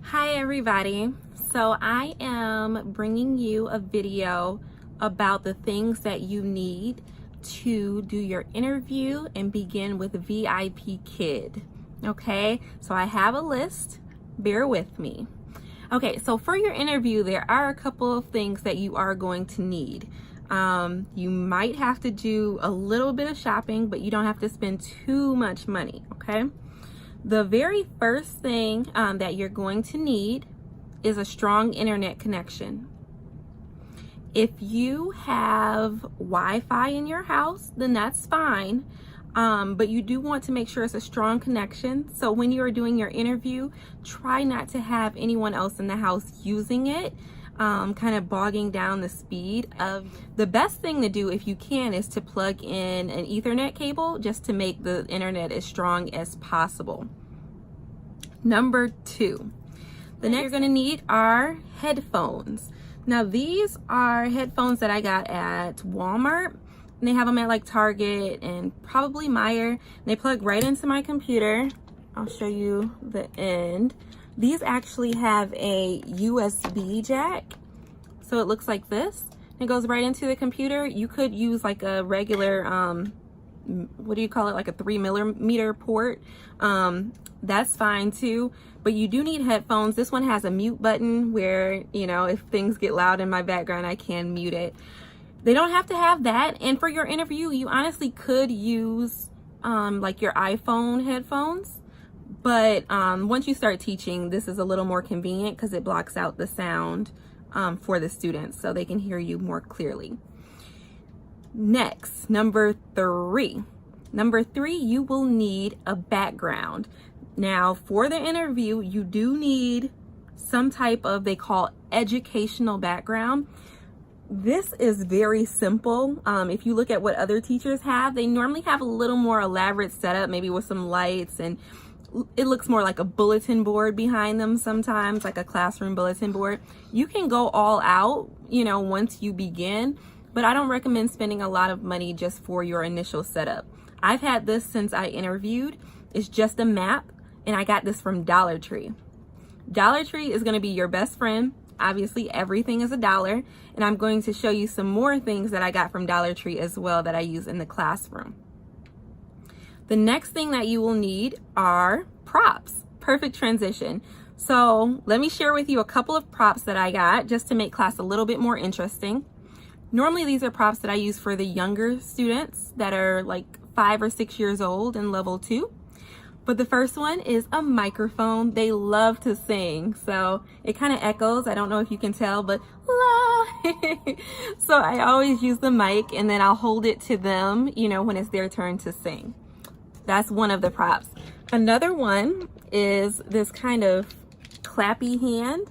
Hi everybody. So I am bringing you a video about the things that you need to do your interview and begin with VIPKID. Okay, so I have a list, bear with me. Okay, so for your interview, there are a couple of things that you are going to need. You might have to do a little bit of shopping, but you don't have to spend too much money, okay? The very first thing that you're going to need is a strong internet connection. If you have Wi-Fi in your house, then that's fine. But you do want to make sure it's a strong connection. So when you are doing your interview, try not to have anyone else in the house using it, kind of bogging down the speed of. The best thing to do if you can is to plug in an Ethernet cable just to make the internet as strong as possible. Number 2, the next you're going to need are headphones. Now these are headphones that I got at Walmart. And they have them at like Target and probably Meijer. They plug right into my computer. I'll show you the end. These actually have a USB jack. So it looks like this. It goes right into the computer. You could use like a regular, what do you call it? Like a 3mm port. That's fine too. But you do need headphones. This one has a mute button where, you know, if things get loud in my background, I can mute it. They don't have to have that. And for your interview, you honestly could use like your iPhone headphones. But once you start teaching, this is a little more convenient because it blocks out the sound for the students so they can hear you more clearly. Next, number 3. Number 3, you will need a background. Now, for the interview, you do need some type of, they call educational background. This is very simple. If you look at what other teachers have, they normally have a little more elaborate setup, maybe with some lights, and it looks more like a bulletin board behind them sometimes, like a classroom bulletin board. You can go all out, you know, once you begin, but I don't recommend spending a lot of money just for your initial setup. I've had this since I interviewed. It's just a map, and I got this from Dollar Tree. Dollar Tree is going to be your best friend. Obviously, everything is $1, and I'm going to show you some more things that I got from Dollar Tree as well that I use in the classroom. The next thing that you will need are props. Perfect transition. So let me share with you a couple of props that I got just to make class a little bit more interesting. Normally, these are props that I use for the younger students that are like 5 or 6 years old in level 2. But the first one is a microphone. They love to sing, so it kind of echoes. I don't know if you can tell, but la. So I always use the mic, and then I'll hold it to them, you know, when it's their turn to sing. That's one of the props. Another one is this kind of clappy hand.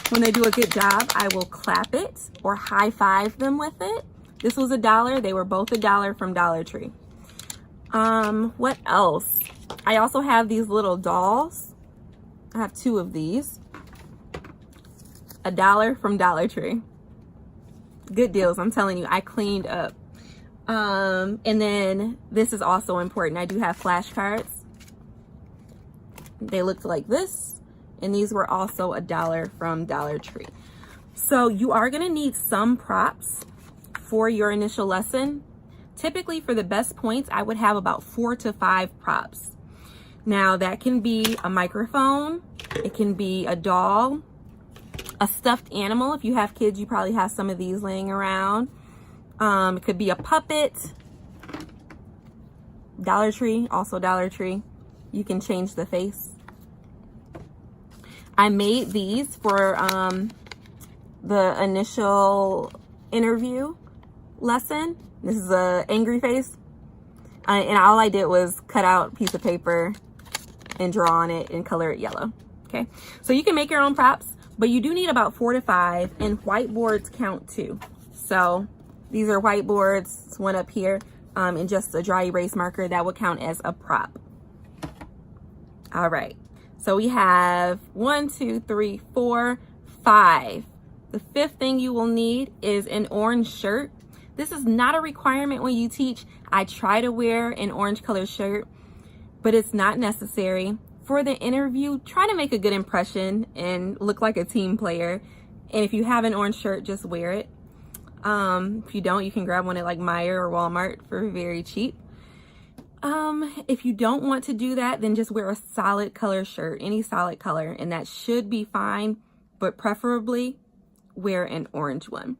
When they do a good job, I will clap it or high five them with it. This was $1. They were both $1 from Dollar Tree. What else? I also have these little dolls. I have 2 of these. $1 from Dollar Tree. Good deals, I'm telling you. I cleaned up. And then this is also important. I do have flashcards. They looked like this, and these were also $1 from Dollar Tree. So you are going to need some props for your initial lesson. Typically, for the best points, I would have about 4 to 5 props. Now, that can be a microphone, it can be a doll, a stuffed animal. If you have kids, you probably have some of these laying around. It could be a puppet. Dollar Tree, also Dollar Tree. You can change the face. I made these for the initial interview lesson. This is an angry face. And all I did was cut out a piece of paper and draw on it and color it yellow. Okay, so you can make your own props, but you do need about 4 to 5, and whiteboards count too. So these are whiteboards. This one up here, and just a dry erase marker that would count as a prop. All right, so we have 1, 2, 3, 4, 5. The 5th thing you will need is an orange shirt. This is not a requirement when you teach. I try to wear an orange color shirt, but it's not necessary. for the interview, try to make a good impression and look like a team player. And if you have an orange shirt, just wear it. If you don't, you can grab one at like Meijer or Walmart for very cheap. If you don't want to do that, then just wear a solid color shirt, any solid color, and that should be fine, but preferably wear an orange one.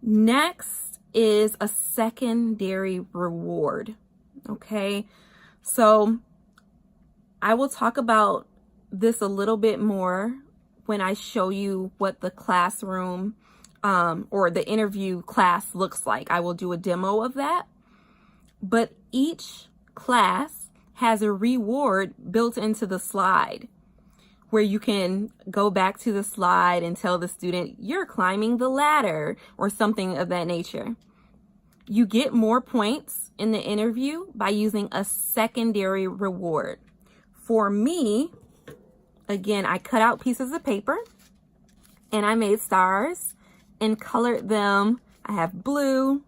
Next is a secondary reward. Okay, so I will talk about this a little bit more when I show you what the classroom or the interview class looks like. I will do a demo of that. But each class has a reward built into the slide where you can go back to the slide and tell the student you're climbing the ladder or something of that nature. You get more points in the interview by using a secondary reward. For me, again, I cut out pieces of paper and I made stars and colored them. I have blue,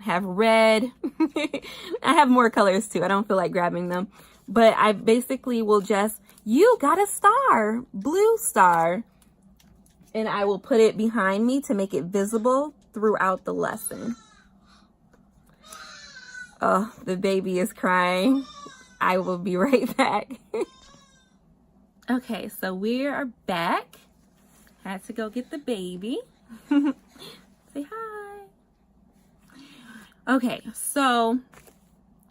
have red. I have more colors too. I don't feel like grabbing them, but I basically will just, you got a star, blue star, and I will put it behind me to make it visible throughout the lesson. Oh, the baby is crying. I will be right back. Okay, so we are back. Had to go get the baby. Say hi. Okay, so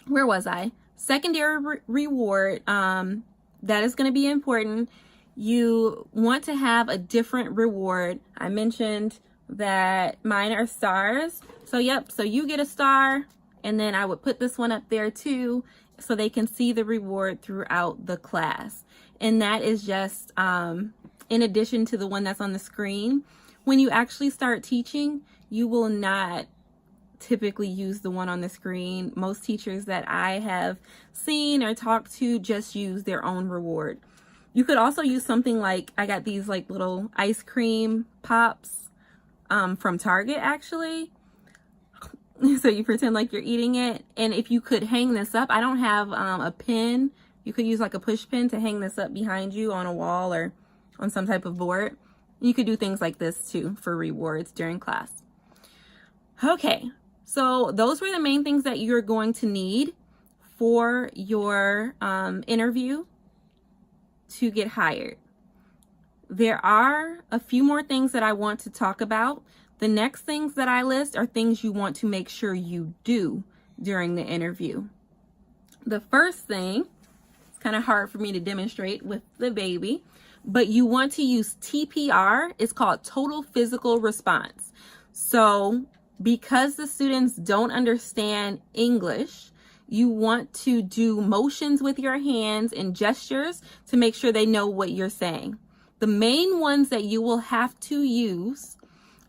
where was I? Secondary reward, that is going to be important. You want to have a different reward. I mentioned that mine are stars. So yep, so you get a star, and then I would put this one up there too so they can see the reward throughout the class. And that is just in addition to the one that's on the screen. When you actually start teaching, you will not typically use the one on the screen. Most teachers that I have seen or talked to just use their own reward. You could also use something like, I got these like little ice cream pops from Target actually. So you pretend like you're eating it. And if you could hang this up, I don't have a pin. You could use like a push pin to hang this up behind you on a wall or on some type of board. You could do things like this too for rewards during class. Okay. So those were the main things that you're going to need for your interview to get hired. There are a few more things that I want to talk about. The next things that I list are things you want to make sure you do during the interview. The first thing, it's kind of hard for me to demonstrate with the baby, but you want to use TPR. It's called total physical response. So because the students don't understand English, you want to do motions with your hands and gestures to make sure they know what you're saying. The main ones that you will have to use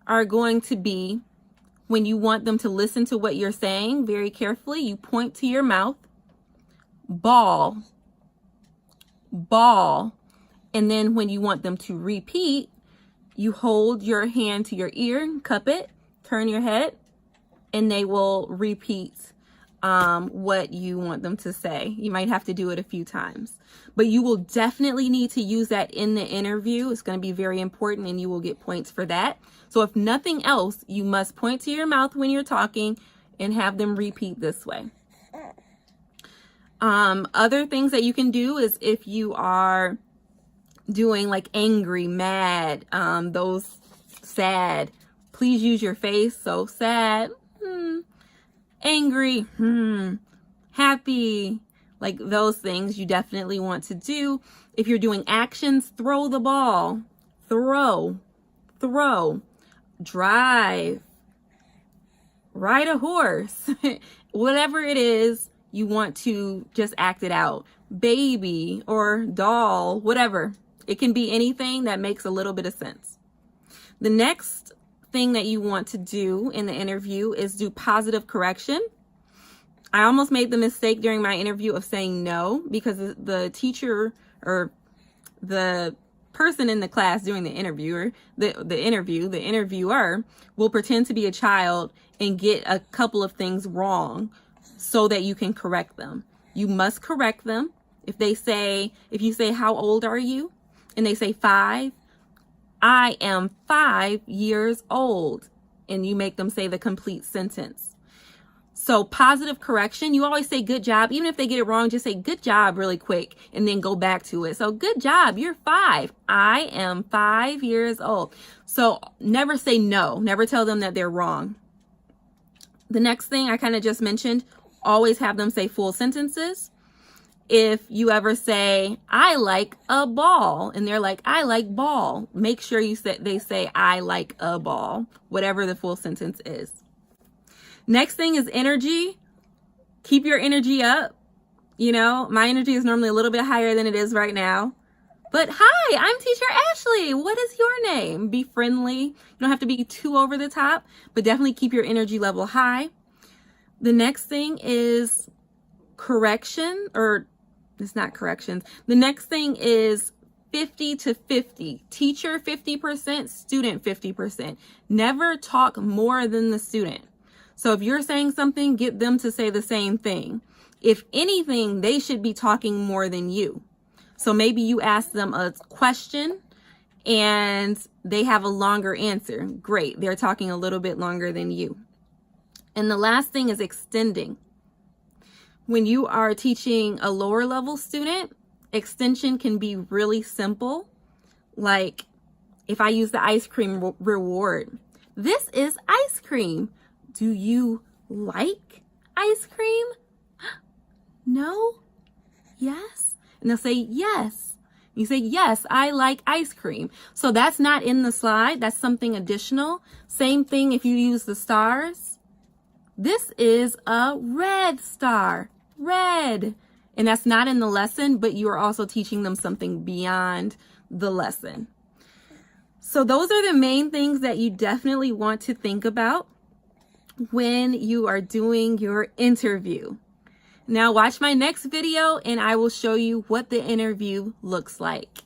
are going to be when you want them to listen to what you're saying very carefully, you point to your mouth, ball, ball. And then when you want them to repeat, you hold your hand to your ear, cup it, turn your head, and they will repeat what you want them to say. You might have to do it a few times, but you will definitely need to use that in the interview. It's going to be very important and you will get points for that. So if nothing else, you must point to your mouth when you're talking and have them repeat this way. Other things that you can do is if you are doing like angry, mad, those sad, please use your face. So sad, angry, happy, like those things you definitely want to do. If you're doing actions, throw the ball, throw, drive, ride a horse, whatever it is, you want to just act it out. Baby or doll, whatever. It can be anything that makes a little bit of sense. The next thing that you want to do in the interview is do positive correction. I almost made the mistake during my interview of saying no, because the teacher or the person in the class doing the interviewer will pretend to be a child and get a couple of things wrong. so that you can correct them. You must correct them. If you say, how old are you? And they say 5, I am 5 years old. And you make them say the complete sentence. So positive correction, you always say good job. Even if they get it wrong, just say good job really quick and then go back to it. So good job, you're 5. I am 5 years old. So never say no. Never tell them that they're wrong. The next thing I kind of just mentioned, always have them say full sentences. If you ever say, I like a ball, and they're like, I like ball, make sure they say, I like a ball, whatever the full sentence is. Next thing is energy. Keep your energy up. You know, my energy is normally a little bit higher than it is right now. But hi, I'm Teacher Ashley. What is your name? Be friendly. You don't have to be too over the top, but definitely keep your energy level high. The next thing is correction, or it's not corrections. The next thing is 50 to 50. Teacher 50%, student 50%. Never talk more than the student. So if you're saying something, get them to say the same thing. If anything, they should be talking more than you. So maybe you ask them a question and they have a longer answer. Great. They're talking a little bit longer than you. And the last thing is extending. When you are teaching a lower level student, extension can be really simple. Like if I use the ice cream reward, this is ice cream. Do you like ice cream? No? Yes? And they'll say, yes. You say, yes, I like ice cream. So that's not in the slide. That's something additional. Same thing if you use the stars. This is a red star. Red. And that's not in the lesson, but you are also teaching them something beyond the lesson. So those are the main things that you definitely want to think about when you are doing your interview. Now watch my next video and I will show you what the interview looks like.